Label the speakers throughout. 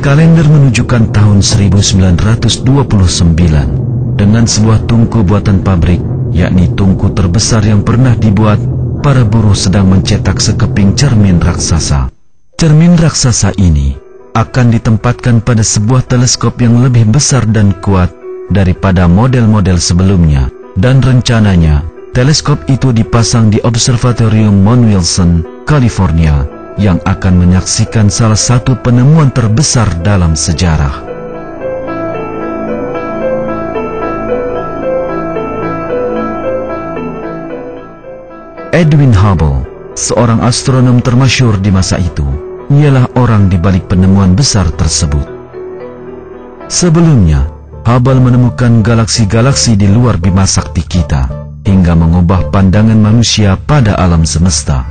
Speaker 1: Kalender menunjukkan tahun 1929 dengan sebuah tungku buatan pabrik, yakni tungku terbesar yang pernah dibuat. Para buruh sedang mencetak sekeping cermin raksasa. Cermin raksasa ini akan ditempatkan pada sebuah teleskop yang lebih besar dan kuat daripada model-model sebelumnya, dan rencananya teleskop itu dipasang di Observatorium Mount Wilson, California, yang akan menyaksikan salah satu penemuan terbesar dalam sejarah. Edwin Hubble, seorang astronom termasyhur di masa itu, ialah orang di balik penemuan besar tersebut. Sebelumnya, Hubble menemukan galaksi-galaksi di luar bima sakti kita, hingga mengubah pandangan manusia pada alam semesta.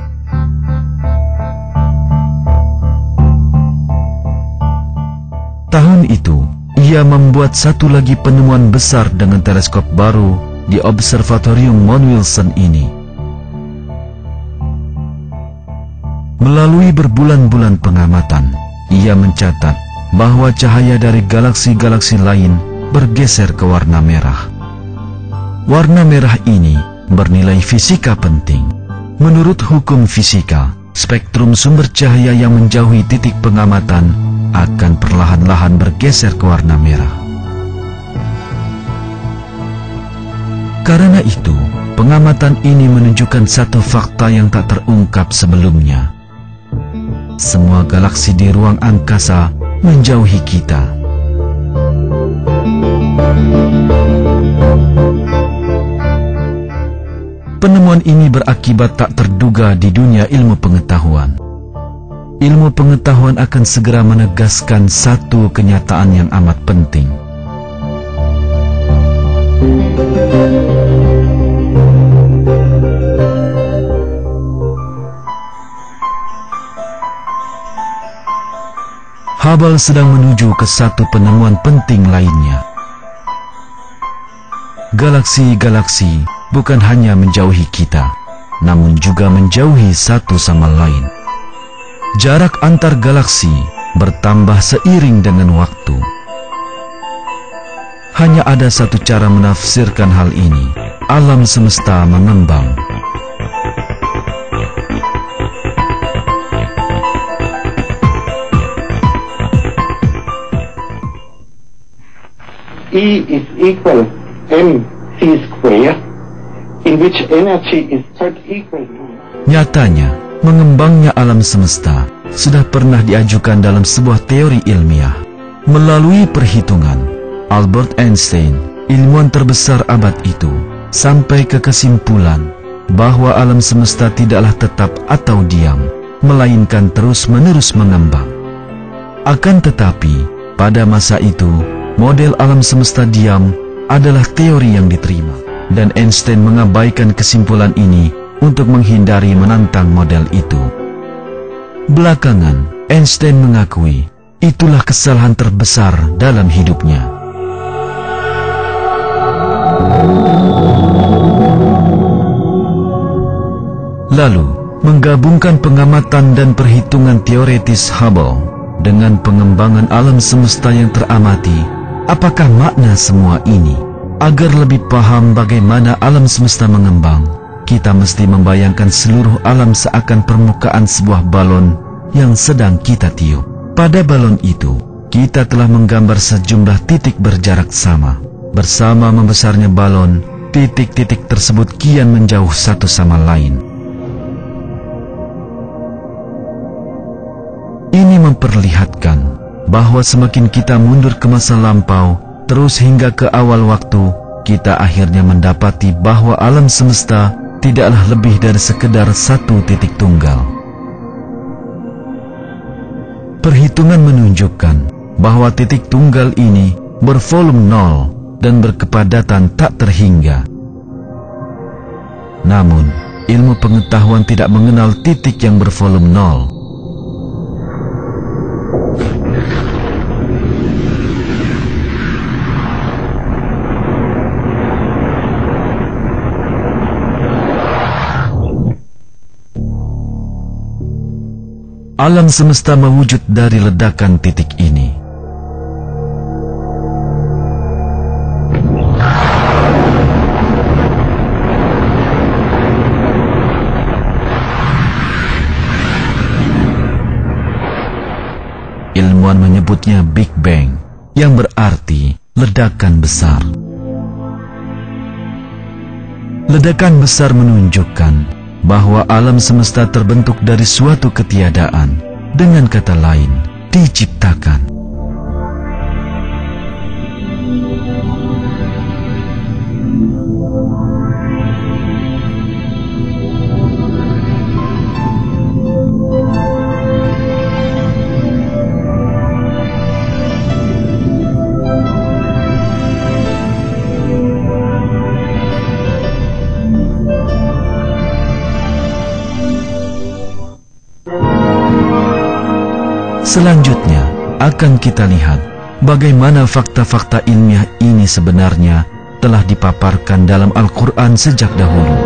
Speaker 1: Tahun itu, ia membuat satu lagi penemuan besar dengan teleskop baru di Observatorium Mount Wilson ini. Melalui berbulan-bulan pengamatan, ia mencatat bahwa cahaya dari galaksi-galaksi lain bergeser ke warna merah. Warna merah ini bernilai fisika penting. Menurut hukum fisika, spektrum sumber cahaya yang menjauhi titik pengamatan akan perlahan-lahan bergeser ke warna merah. Karena itu, pengamatan ini menunjukkan satu fakta yang tak terungkap sebelumnya. Semua galaksi di ruang angkasa menjauhi kita. Penemuan ini berakibat tak terduga di dunia ilmu pengetahuan. Ilmu pengetahuan akan segera menegaskan satu kenyataan yang amat penting. Hubble sedang menuju ke satu penemuan penting lainnya. Galaksi-galaksi bukan hanya menjauhi kita, namun juga menjauhi satu sama lain. Jarak antar galaksi bertambah seiring dengan waktu. Hanya ada satu cara menafsirkan hal ini: alam semesta mengembang.
Speaker 2: E is equal mc square, in which energy is third equal to.
Speaker 1: Nyatanya, mengembangnya alam semesta sudah pernah diajukan dalam sebuah teori ilmiah. Melalui perhitungan, Albert Einstein, ilmuwan terbesar abad itu, sampai ke kesimpulan bahwa alam semesta tidaklah tetap atau diam, melainkan terus-menerus mengembang. Akan tetapi, pada masa itu, model alam semesta diam adalah teori yang diterima, dan Einstein mengabaikan kesimpulan ini untuk menghindari menantang model itu. Belakangan, Einstein mengakui itulah kesalahan terbesar dalam hidupnya. Lalu, menggabungkan pengamatan dan perhitungan teoretis Hubble dengan pengembangan alam semesta yang teramati, apakah makna semua ini? Agar lebih paham bagaimana alam semesta mengembang, kita mesti membayangkan seluruh alam seakan permukaan sebuah balon yang sedang kita tiup. Pada balon itu, kita telah menggambar sejumlah titik berjarak sama. Bersama membesarnya balon, titik-titik tersebut kian menjauh satu sama lain. Ini memperlihatkan bahwa semakin kita mundur ke masa lampau, terus hingga ke awal waktu, kita akhirnya mendapati bahwa alam semesta tidaklah lebih dari sekedar satu titik tunggal. Perhitungan menunjukkan bahwa titik tunggal ini bervolume nol dan berkepadatan tak terhingga. Namun, ilmu pengetahuan tidak mengenal titik yang bervolume nol. Alam semesta mewujud dari ledakan titik ini. Ilmuwan menyebutnya Big Bang, yang berarti ledakan besar. Ledakan besar menunjukkan bahwa alam semesta terbentuk dari suatu ketiadaan, dengan kata lain, diciptakan. Selanjutnya akan kita lihat bagaimana fakta-fakta ilmiah ini sebenarnya telah dipaparkan dalam Al-Quran sejak dahulu.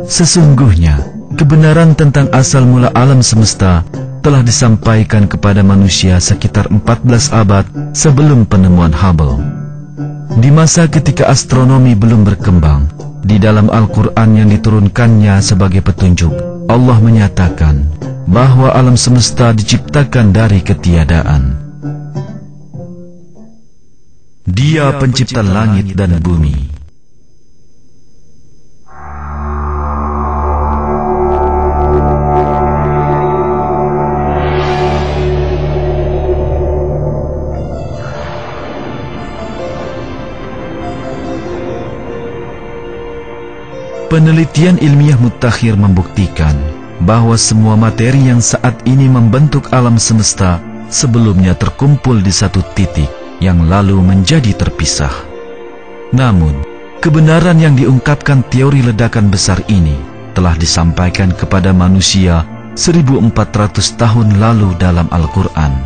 Speaker 1: Sesungguhnya kebenaran tentang asal mula alam semesta telah disampaikan kepada manusia sekitar 14 abad sebelum penemuan Hubble. Di masa ketika astronomi belum berkembang, di dalam Al-Quran yang diturunkannya sebagai petunjuk, Allah menyatakan bahwa alam semesta diciptakan dari ketiadaan. Dia pencipta langit dan bumi. Penelitian ilmiah mutakhir membuktikan bahwa semua materi yang saat ini membentuk alam semesta sebelumnya terkumpul di satu titik yang lalu menjadi terpisah. Namun, kebenaran yang diungkapkan teori ledakan besar ini telah disampaikan kepada manusia 1400 tahun lalu dalam Al-Quran.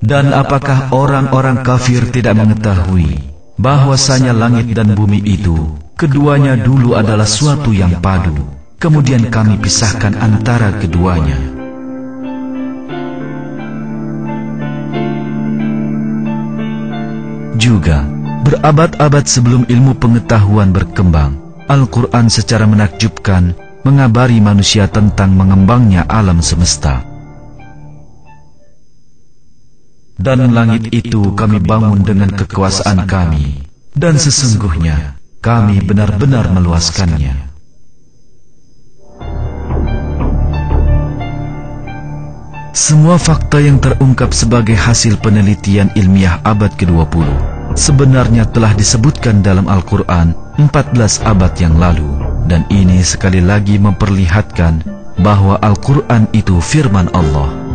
Speaker 1: Dan apakah orang-orang kafir tidak mengetahui bahwasanya langit dan bumi itu keduanya dulu adalah suatu yang padu, kemudian kami pisahkan antara keduanya. Juga, berabad-abad sebelum ilmu pengetahuan berkembang, Al-Quran secara menakjubkan mengabari manusia tentang mengembangnya alam semesta. Dan langit itu kami bangun dengan kekuasaan kami, dan sesungguhnya kami benar-benar meluaskannya. Semua fakta yang terungkap sebagai hasil penelitian ilmiah abad ke-20 sebenarnya telah disebutkan dalam Al-Quran 14 abad yang lalu, dan ini sekali lagi memperlihatkan bahwa Al-Quran itu firman Allah.